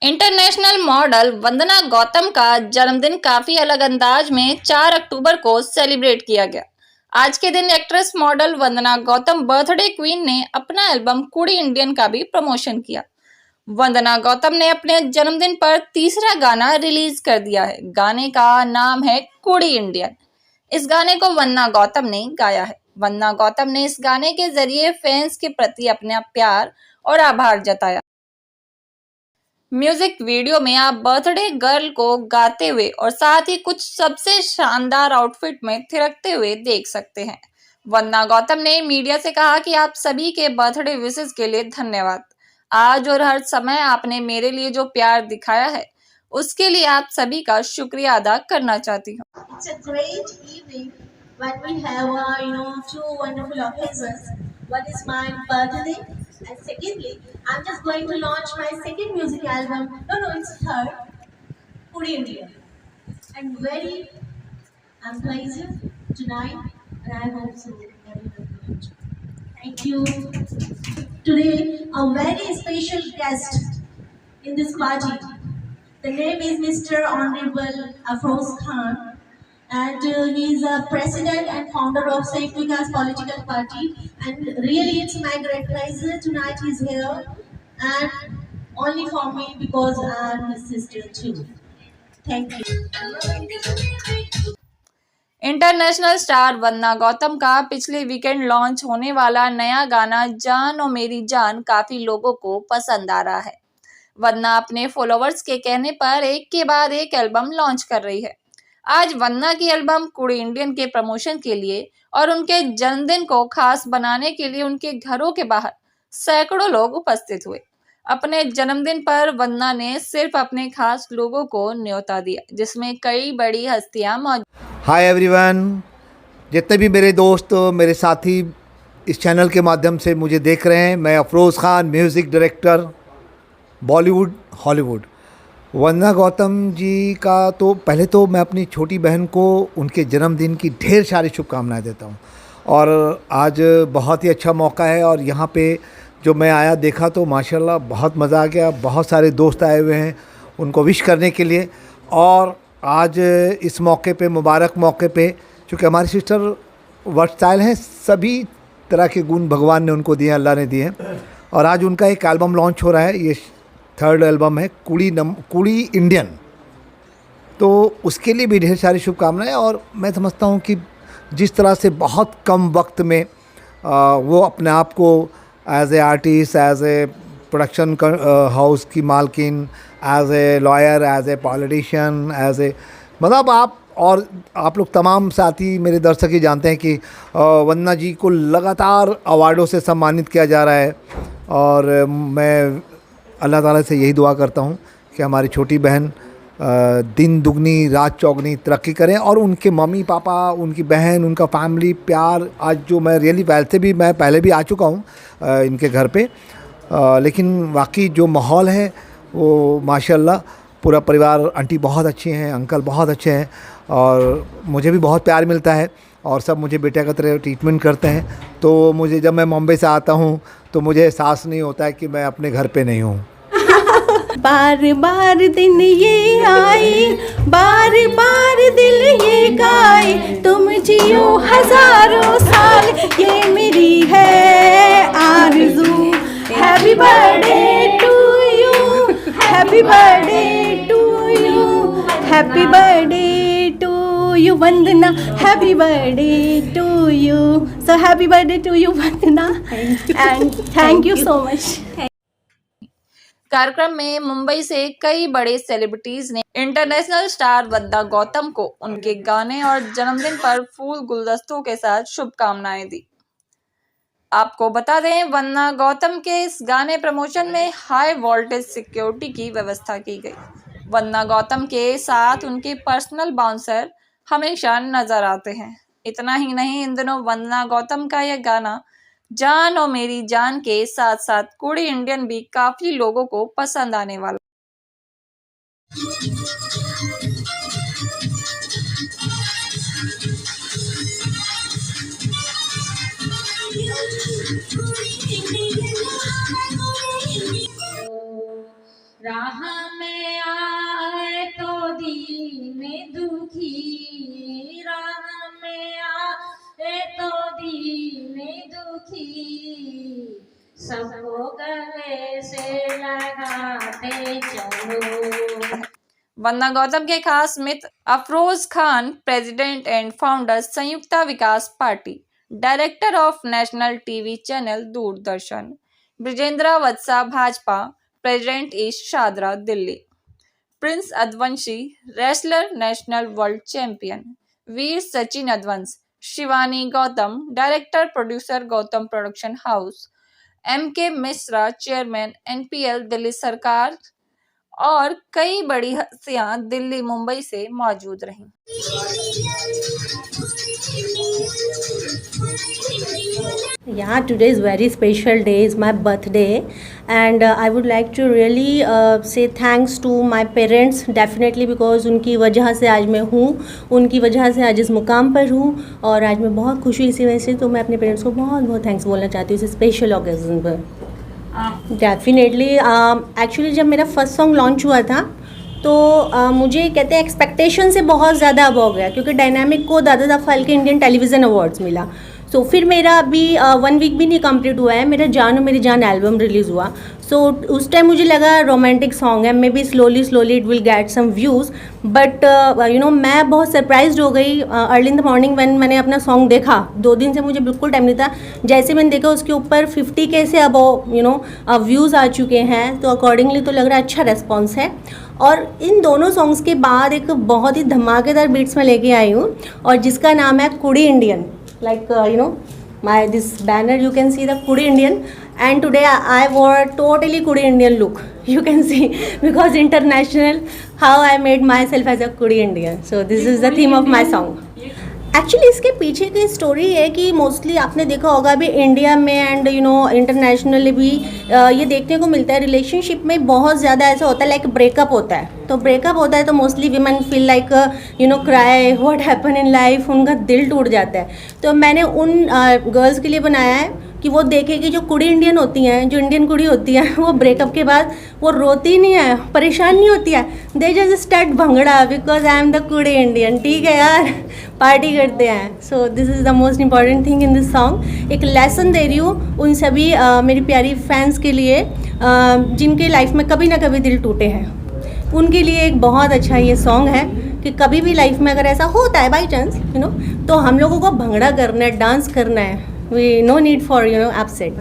International model वंदना गौतम का जन्मदिन काफी अलग अंदाज में 4 अक्टूबर को सेलिब्रेट किया गया। आज के दिन एक्ट्रेस मॉडल वंदना गौतम बर्थडे क्वीन ने अपना एल्बम कुड़ी इंडियन का भी प्रमोशन किया। वंदना गौतम ने अपने जन्मदिन पर तीसरा गाना रिलीज कर दिया है। गाने का नाम है कुड़ी इंडियन। इस गाने को वंदना गौतम ने गाया है। वंदना गौतम ने इस गाने के जरिए फैंस के प्रति अपना प्यार और आभार जताया। म्यूजिक वीडियो में आप बर्थडे गर्ल को गाते हुए और साथ ही कुछ सबसे शानदार आउटफिट में थिरकते हुए देख सकते हैं। वंदना गौतम ने मीडिया से कहा कि आप सभी के बर्थडे विशेस के लिए धन्यवाद। आज और हर समय आपने मेरे लिए जो प्यार दिखाया है उसके लिए आप सभी का शुक्रिया अदा करना चाहती हूँ। It's a great evening when we have two wonderful occasions. One is my birthday, and secondly, I'm just going to launch my second music album. No, it's third, Puri India. I'm pleased tonight, and I hope so everyone will enjoy. Thank you. Today, a very special guest in this party. The name is Mr. Honorable Afroz Khan, and he is a president and founder of Saif Vikas Political Party. And really, it's my great pleasure tonight he's here, and only for me because I'm his sister too. Thank you. International star Vandana Gautam का पिछले weekend launch होने वाला नया गाना जान ओ मेरी जान काफी लोगों को पसंद आ रहा है। वंदना अपने फॉलोअर्स के कहने पर एक के बाद एक एल्बम लॉन्च कर रही है। आज वंदना की एल्बम कुड़ी इंडियन के प्रमोशन के लिए और उनके जन्मदिन को खास बनाने के लिए उनके घरों के बाहर सैकड़ों लोग उपस्थित हुए। अपने जन्मदिन पर वंदना ने सिर्फ अपने खास लोगों को न्योता दिया, जिसमें कई बड़ी हस्तियां मौजूद। हाय एवरीवन, जितने भी मेरे दोस्त मेरे साथी इस चैनल के माध्यम से मुझे देख रहे हैं, मैं Afroz Khan, music director, Bollywood, Hollywood. Vandana Gautam ji का तो पहले तो मैं अपनी छोटी बहन को उनके जन्मदिन की ढेर सारी शुभकामनाएं देता हूं। और आज बहुत ही अच्छा मौका है और यहाँ पे जो मैं आया देखा तो माशाल्लाह बहुत मज़ा आ गया। बहुत सारे दोस्त आए हुए हैं उनको विश करने के लिए। और आज इस मौके पे, मुबारक मौके पे, चूँकि हमारी सिस्टर वर्सटाइल हैं, सभी तरह के गुण भगवान ने उनको दिए, अल्लाह ने दिए हैं। और आज उनका एक एल्बम लॉन्च हो रहा है, ये थर्ड एल्बम है कुड़ी इंडियन, तो उसके लिए भी ढेर सारी शुभकामनाएं। और मैं समझता हूँ कि जिस तरह से बहुत कम वक्त में वो अपने आप को as a artist, as a production house की मालकिन, as a lawyer, as a politician, as a मतलब आप लोग तमाम साथी मेरे दर्शक ही जानते हैं कि वंदना जी को लगातार अवार्डों से सम्मानित किया जा रहा है। और मैं अल्लाह ताला से यही दुआ करता हूँ कि हमारी छोटी बहन दिन दुगनी रात चौगनी तरक्की करें और उनके मम्मी पापा, उनकी बहन, उनका फैमिली प्यार। आज जो मैं रियली वैसे भी मैं पहले भी आ चुका हूँ इनके घर पे, लेकिन वाकई जो माहौल है वो माशाल्लाह, पूरा परिवार, आंटी बहुत अच्छी हैं, अंकल बहुत अच्छे हैं और मुझे भी बहुत प्यार मिलता है और सब मुझे बेटे का तरह ट्रीटमेंट करते हैं। तो मुझे जब मैं मुंबई से आता हूँ तो मुझे एहसास नहीं होता है कि मैं अपने घर पे नहीं हूँ। बार बार दिन ये आई, बार बार दिल ये गाए, तुम जियो हजारों साल, ये मेरी है आरज़ू। Happy birthday to you, happy birthday to you, happy birthday to you Vandana, happy birthday to you. So happy birthday to you Vandana, and thank you so much. कार्यक्रम में मुंबई से कई बड़े सेलिब्रिटीज ने इंटरनेशनल स्टार वंदना गौतम को उनके गाने और जन्मदिन पर फूल गुलदस्तों के साथ शुभकामनाएं दी। आपको बता दें, वंदना गौतम के इस गाने प्रमोशन में हाई वोल्टेज सिक्योरिटी की व्यवस्था की गई। वंदना गौतम के साथ उनके पर्सनल बाउंसर हमेशा नजर आते हैं। इतना ही नहीं, इन दिनों वंदना गौतम का यह गाना जान और मेरी जान के साथ साथ कुड़ी इंडियन भी काफी लोगों को पसंद आने वाला। राह में आए तो दीन दुखी, राह में आए तो दीन दुखी, सबको गले से लगाते चलो। वंदना गौतम के खास मित्र Afroz Khan, president and founder Sanyukta Vikas party, director of national TV channel Doordarshan, Brijendra Vatsa Bhajpa, president east Shahdara Delhi, Prince Advanshi, wrestler national world champion, Veer Sachin Advans, Shivani Gautam, director producer Gautam production house, MK Mishra, chairman NPL Delhi सरकार और कई बड़ी हस्तियां दिल्ली मुंबई से मौजूद रहीं। Yeah, today is very special day, is my birthday, and I would like to really say thanks to my parents definitely, because उनकी वजह से आज मैं हूँ, उनकी वजह से आज इस मुकाम पर हूँ और आज मैं बहुत खुश हुई इसी वजह से। तो मैं अपने पेरेंट्स को बहुत बहुत थैंक्स बोलना चाहती हूँ इस स्पेशल ओकेजन पर। डेफिनेटली एक्चुअली जब मेरा फर्स्ट सॉन्ग लॉन्च हुआ था तो मुझे कहते हैं एक्सपेक्टेशन से बहुत ज़्यादा अब हो गया, क्योंकि डायनामिक को दादा दा फाल्के इंडियन टेलीविज़न अवार्ड्स मिला। सो फिर मेरा अभी 1 वीक भी नहीं कंप्लीट हुआ है, मेरा जान और मेरी जान एल्बम रिलीज़ हुआ। सो उस टाइम मुझे लगा रोमांटिक सॉन्ग है, maybe slowly it will get some views, but मैं बहुत सरप्राइज्ड हो गई early in the morning when मैंने अपना सॉन्ग देखा। 2 दिन से मुझे बिल्कुल टाइम नहीं था, जैसे मैंने देखा उसके ऊपर 50K से अब व्यूज़ आ चुके हैं, तो अकॉर्डिंगली तो लग रहा है अच्छा रेस्पॉन्स है। और इन दोनों सॉन्ग्स के बाद एक बहुत ही धमाकेदार बीट्स में लेके आई हूँ, और जिसका नाम है कुड़ी Indian. Like my this banner, you can see the Kudi Indian, and today I wore totally Kudi Indian look, you can see, because international how I made myself as a Kudi Indian. So this is the theme of my song. Actually इसके पीछे की story है कि mostly आपने देखा होगा अभी India में एंड इंटरनेशनली भी ये देखने को मिलता है, रिलेशनशिप में बहुत ज़्यादा ऐसा होता है, लाइक ब्रेकअप होता है। तो ब्रेकअप होता है तो mostly women feel like cry, what happen in life, उनका दिल टूट जाता है। तो मैंने उन गर्ल्स के लिए बनाया है कि वो देखे कि जो कुड़ी इंडियन होती हैं, जो इंडियन कुड़ी होती है, वो ब्रेकअप के बाद वो रोती नहीं है, परेशान नहीं होती है, they just start bhangra, because I am the कुड़ी इंडियन। ठीक है यार, पार्टी करते हैं। So this is the most important thing in this song. एक लेसन दे रही हूँ उन सभी मेरी प्यारी फैंस के लिए जिनके लाइफ में कभी ना कभी दिल टूटे हैं, उनके लिए एक बहुत अच्छा ये सॉन्ग है कि कभी भी लाइफ में अगर ऐसा होता है बाई चांस तो हम लोगों को भंगड़ा करना है, डांस करना है, we no need for upset.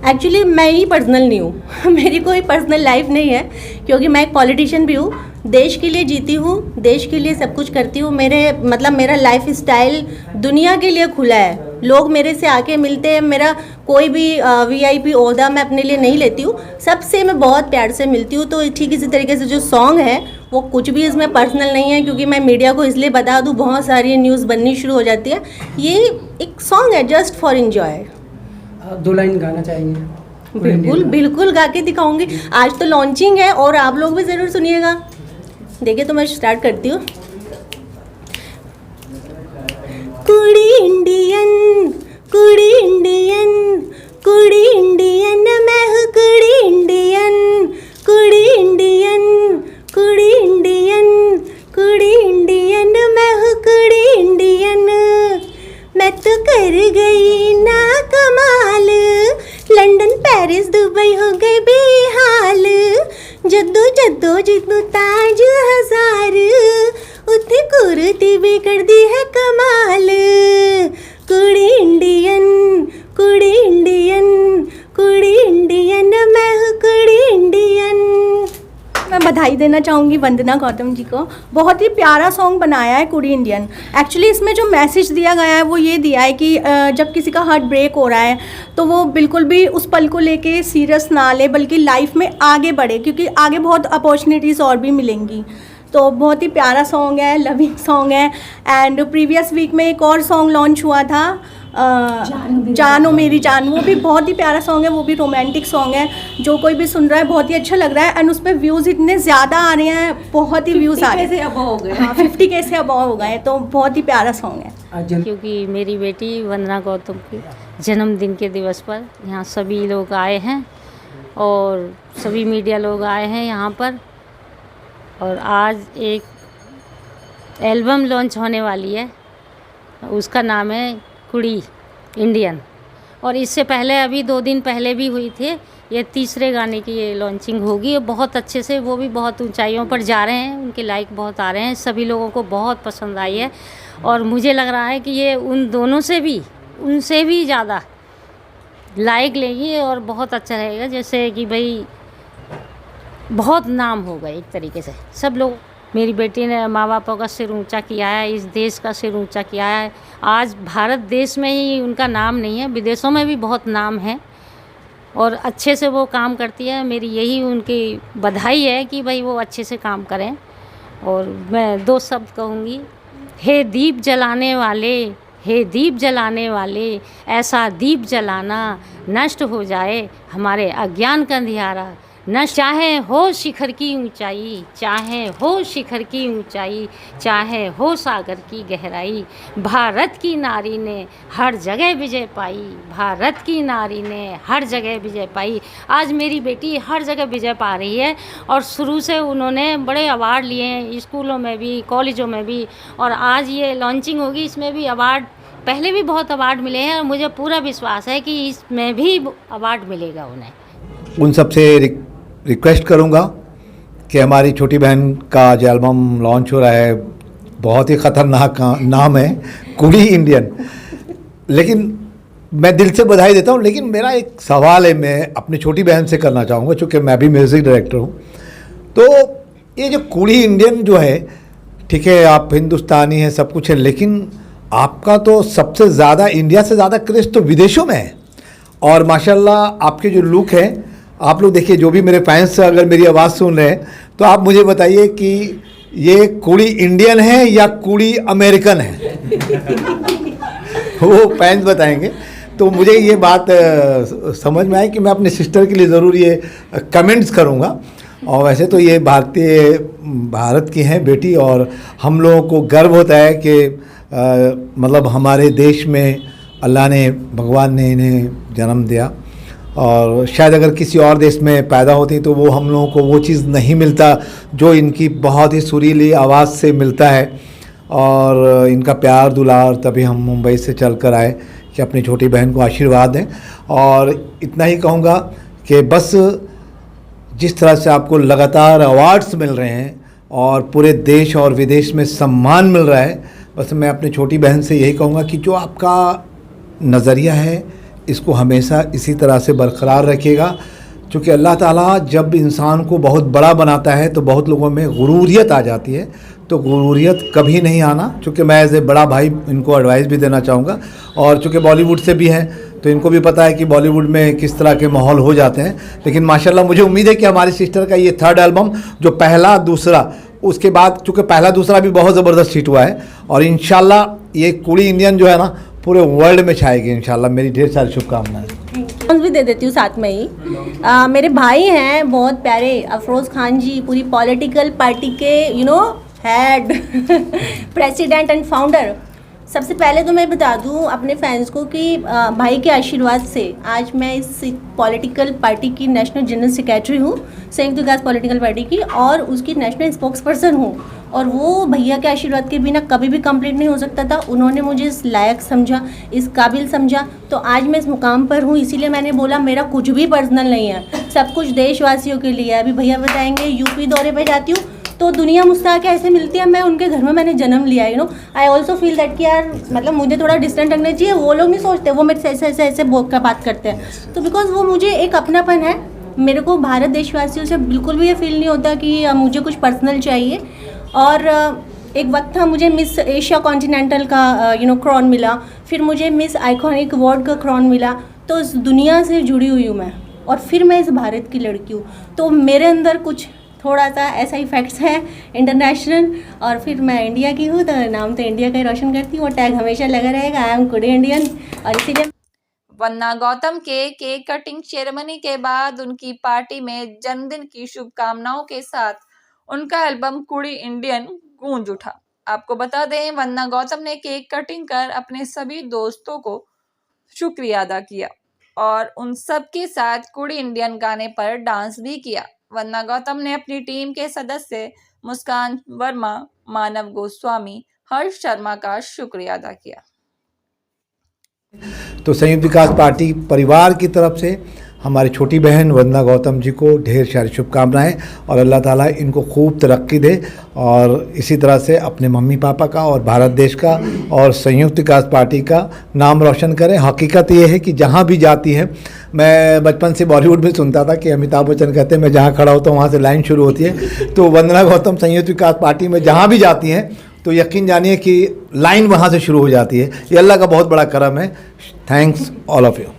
Actually मैं ही पर्सनल नहीं हूँ मेरी कोई पर्सनल लाइफ नहीं है, क्योंकि मैं एक पॉलिटिशियन भी हूँ, देश के लिए जीती हूँ, देश के लिए सब कुछ करती हूँ। मेरा लाइफ स्टाइल दुनिया के लिए खुला है, लोग मेरे से आके मिलते हैं, मेरा कोई भी VIP ओहदा मैं अपने लिए नहीं लेती हूँ, सबसे मैं बहुत प्यार से मिलती हूँ। तो ठीक इसी तरीके से जो सॉन्ग है वो कुछ भी इसमें पर्सनल नहीं है, क्योंकि मैं मीडिया को इसलिए बता दूँ, बहुत सारी न्यूज़ बननी शुरू हो जाती है। ये एक सॉन्ग है जस्ट फॉर एंजॉय। 2 लाइन गाना चाहेंगे? बिल्कुल गा के दिखाऊंगी। आज तो लॉन्चिंग है और आप लोग भी ज़रूर सुनिएगा। देखिए तो मैं स्टार्ट करती हूँ। कुड़ी इंडियन, कुड़ी इंडियन, कुड़ी इंडियन, मैं हूँ कुड़ी इंडियन, कुड़ी इंडियन, कुड़ी इंडियन, कुड़ी इंडियन, मैं हूँ कुड़ी इंडियन। मैं तो कर गई ना कमाल, लंदन पेरिस दुबई हो गई बेहाल, जद्दो जद्दो जितनो ताज हजार, उथे कुर्ती भी कर दी है कमाल। कुड़ी इंडियन, कुड़ी इंडियन, कुड़ी इंडियन, मैं हूँ कुड़ी इंडियन। मैं बधाई देना चाहूँगी वंदना गौतम जी को, बहुत ही प्यारा सॉन्ग बनाया है कुड़ी इंडियन। एक्चुअली इसमें जो मैसेज दिया गया है वो ये दिया है कि जब किसी का हार्ट ब्रेक हो रहा है तो वो बिल्कुल भी उस पल को लेके सीरियस ना ले, बल्कि लाइफ में आगे बढ़े, क्योंकि आगे बहुत अपॉर्चुनिटीज़ और भी मिलेंगी। तो बहुत ही प्यारा सॉन्ग है, लविंग सॉन्ग है। एंड प्रीवियस वीक में एक और सॉन्ग लॉन्च हुआ था, जानो मेरी जान, वो भी बहुत ही प्यारा सॉन्ग है, वो भी रोमांटिक सॉन्ग है। जो कोई भी सुन रहा है बहुत ही अच्छा लग रहा है, एंड उस पर व्यूज़ इतने ज़्यादा आ रहे हैं, बहुत ही व्यूज़ आ रहे हैं, 50K से अब हो गए, तो बहुत ही प्यारा सॉन्ग है। क्योंकि मेरी बेटी वंदना गौतम के जन्मदिन के दिवस पर यहाँ सभी लोग आए हैं और सभी मीडिया लोग आए हैं यहाँ पर। और आज एक एल्बम लॉन्च होने वाली है, उसका नाम है कुड़ी इंडियन। और इससे पहले अभी 2 दिन पहले भी हुई थी। ये तीसरे गाने की ये लॉन्चिंग होगी। ये बहुत अच्छे से, वो भी बहुत ऊंचाइयों पर जा रहे हैं, उनके लाइक बहुत आ रहे हैं, सभी लोगों को बहुत पसंद आई है। और मुझे लग रहा है कि ये उन दोनों से भी, उनसे भी ज़्यादा लाइक लेगी और बहुत अच्छा रहेगा। जैसे कि भाई बहुत नाम होगा एक तरीके से। सब लोग, मेरी बेटी ने माँ बापों का सिर ऊंचा किया है, इस देश का सिर ऊंचा किया है। आज भारत देश में ही उनका नाम नहीं है, विदेशों में भी बहुत नाम है और अच्छे से वो काम करती है। मेरी यही उनकी बधाई है कि भाई वो अच्छे से काम करें। और मैं 2 शब्द कहूँगी, हे दीप जलाने वाले, हे दीप जलाने वाले, ऐसा दीप जलाना नष्ट हो जाए हमारे अज्ञान का अंधियारा। नष्ट चाहे हो शिखर की ऊंचाई, चाहे हो शिखर की ऊंचाई, चाहे हो सागर की गहराई, भारत की नारी ने हर जगह विजय पाई, भारत की नारी ने हर जगह विजय पाई। आज मेरी बेटी हर जगह विजय पा रही है और शुरू से उन्होंने बड़े अवार्ड लिए हैं, स्कूलों में भी, कॉलेजों में भी। और आज ये लॉन्चिंग होगी, इसमें भी अवार्ड, पहले भी बहुत अवार्ड मिले हैं और मुझे पूरा विश्वास है कि इसमें भी अवार्ड मिलेगा उन्हें। उन सबसे रिक्वेस्ट करूंगा कि हमारी छोटी बहन का जो एल्बम लॉन्च हो रहा है, बहुत ही ख़तरनाक नाम है, कुड़ी इंडियन। लेकिन मैं दिल से बधाई देता हूँ। लेकिन मेरा एक सवाल है, मैं अपनी छोटी बहन से करना चाहूँगा, चूँकि मैं भी म्यूज़िक डायरेक्टर हूँ। तो ये जो कुड़ी इंडियन जो है, ठीक है, आप हिंदुस्तानी हैं, सब कुछ है, लेकिन आपका तो सबसे ज़्यादा, इंडिया से ज़्यादा क्रेज़ तो विदेशों में है। और माशाल्लाह आपके जो लुक है, आप लोग देखिए, जो भी मेरे फैंस अगर मेरी आवाज़ सुन रहे हैं तो आप मुझे बताइए कि ये कुड़ी इंडियन है या कुड़ी अमेरिकन है। वो फैंस बताएंगे। तो मुझे ये बात समझ में आई कि मैं अपने सिस्टर के लिए ज़रूर ये कमेंट्स करूँगा। और वैसे तो ये भारत की हैं बेटी, और हम लोगों को गर्व होता है कि मतलब हमारे देश में अल्लाह ने, भगवान ने इन्हें जन्म दिया। और शायद अगर किसी और देश में पैदा होती तो वो हम लोगों को वो चीज़ नहीं मिलता जो इनकी बहुत ही सुरीली आवाज़ से मिलता है। और इनका प्यार दुलार, तभी हम मुंबई से चल कर आए कि अपनी छोटी बहन को आशीर्वाद दें। और इतना ही कहूँगा कि बस जिस तरह से आपको लगातार अवार्ड्स मिल रहे हैं और पूरे देश और विदेश में सम्मान मिल रहा है, बस मैं अपनी छोटी बहन से यही कहूँगा कि जो आपका नज़रिया है, इसको हमेशा इसी तरह से बरकरार रखिएगा। क्योंकि अल्लाह ताला जब इंसान को बहुत बड़ा बनाता है तो बहुत लोगों में गुरूरियत आ जाती है। तो गुरूरियत कभी नहीं आना। चूँकि मैं एज ए बड़ा भाई इनको एडवाइस भी देना चाहूँगा। और चूँकि बॉलीवुड से भी हैं तो इनको भी पता है कि बॉलीवुड में किस तरह के माहौल हो जाते हैं। लेकिन माशाल्लाह मुझे उम्मीद है कि हमारी सिस्टर का ये 3rd एल्बम, जो पहला दूसरा, उसके बाद चूँकि पहला दूसरा भी बहुत ज़बरदस्त हिट हुआ है, और इंशाल्लाह ये कुड़ी इंडियन जो है ना पूरे वर्ल्ड में छाएगी इंशाल्लाह। मेरी ढेर सारी शुभकामनाएं। भी दे देती हूँ साथ में ही। मेरे भाई हैं बहुत प्यारे, अफरोज़ खान जी, पूरी पॉलिटिकल पार्टी के हेड प्रेसिडेंट एंड फाउंडर। सबसे पहले तो मैं बता दूं अपने फैंस को कि भाई के आशीर्वाद से आज मैं इस पॉलिटिकल पार्टी की नेशनल जनरल सेक्रेटरी हूँ, संयुक्त विकास पॉलिटिकल पार्टी की, और उसकी नेशनल स्पोक्स पर्सन हूँ। और वो भैया के आशीर्वाद के बिना कभी भी कंप्लीट नहीं हो सकता था। उन्होंने मुझे इस लायक समझा, इस काबिल समझा, तो आज मैं इस मुकाम पर हूँ। इसीलिए मैंने बोला मेरा कुछ भी पर्सनल नहीं है, सब कुछ देशवासियों के लिए। अभी भैया बताएंगे, यूपी दौरे पर जाती हूँ तो दुनिया मुस्कुरा के ऐसे मिलती है, मैं उनके घर में मैंने जन्म लिया है। आई ऑल्सो फील दैट कि यार मतलब मुझे थोड़ा डिस्टेंट रखना चाहिए। वो लोग नहीं सोचते, वो मेरे से ऐसे ऐसे बात करते हैं, तो बिकॉज वो मुझे एक अपनापन है। मेरे को भारत देशवासियों से बिल्कुल भी ये फील नहीं होता कि मुझे कुछ पर्सनल चाहिए। और एक वक्त था मुझे मिस एशिया कॉन्टिनेंटल का क्रॉन मिला, फिर मुझे मिस आइकॉनिक अवार्ड का क्रॉन मिला। तो इस दुनिया से जुड़ी हुई हूँ मैं, और फिर मैं इस भारत की लड़की हूँ, तो मेरे अंदर कुछ थोड़ा सा ऐसा इफेक्ट्स है इंटरनेशनल। और फिर मैं इंडिया की हूँ तो नाम तो इंडिया का ही रोशन करती हूँ, और टैग हमेशा लगा रहेगा, आई एम कुड़ी इंडियन। और इसीलिए वंदना गौतम के केक कटिंग सेरेमनी के बाद उनकी पार्टी में जन्मदिन की शुभकामनाओं के साथ उनका एल्बम कुड़ी इंडियन गूंज उठा। आपको बता दें, वंदना गौतम ने केक कटिंग कर अपने सभी दोस्तों को शुक्रिया अदा किया। और उन सब के साथ कुड़ी इंडियन गाने पर डांस भी किया। वंदना गौतम ने अपनी टीम के सदस्य मुस्कान वर्मा, मानव गोस्वामी, हर्ष शर्मा का शुक्रिया अदा किया। तो संयुक्त विकास पार्टी परिवार की तरफ से हमारी छोटी बहन वंदना गौतम जी को ढेर सारी शुभकामनाएं और अल्लाह ताला इनको खूब तरक्की दे और इसी तरह से अपने मम्मी पापा का और भारत देश का और संयुक्त विकास पार्टी का नाम रोशन करें। हकीकत ये है कि जहाँ भी जाती है, मैं बचपन से बॉलीवुड में सुनता था कि अमिताभ बच्चन कहते हैं मैं जहाँ खड़ा होता हूँ वहाँ से लाइन शुरू होती है। तो वंदना गौतम संयुक्त विकास पार्टी में जहाँ भी जाती हैं तो यकीन जानिए कि लाइन वहाँ से शुरू हो जाती है। ये अल्लाह का बहुत बड़ा करम है। Thanks all of you.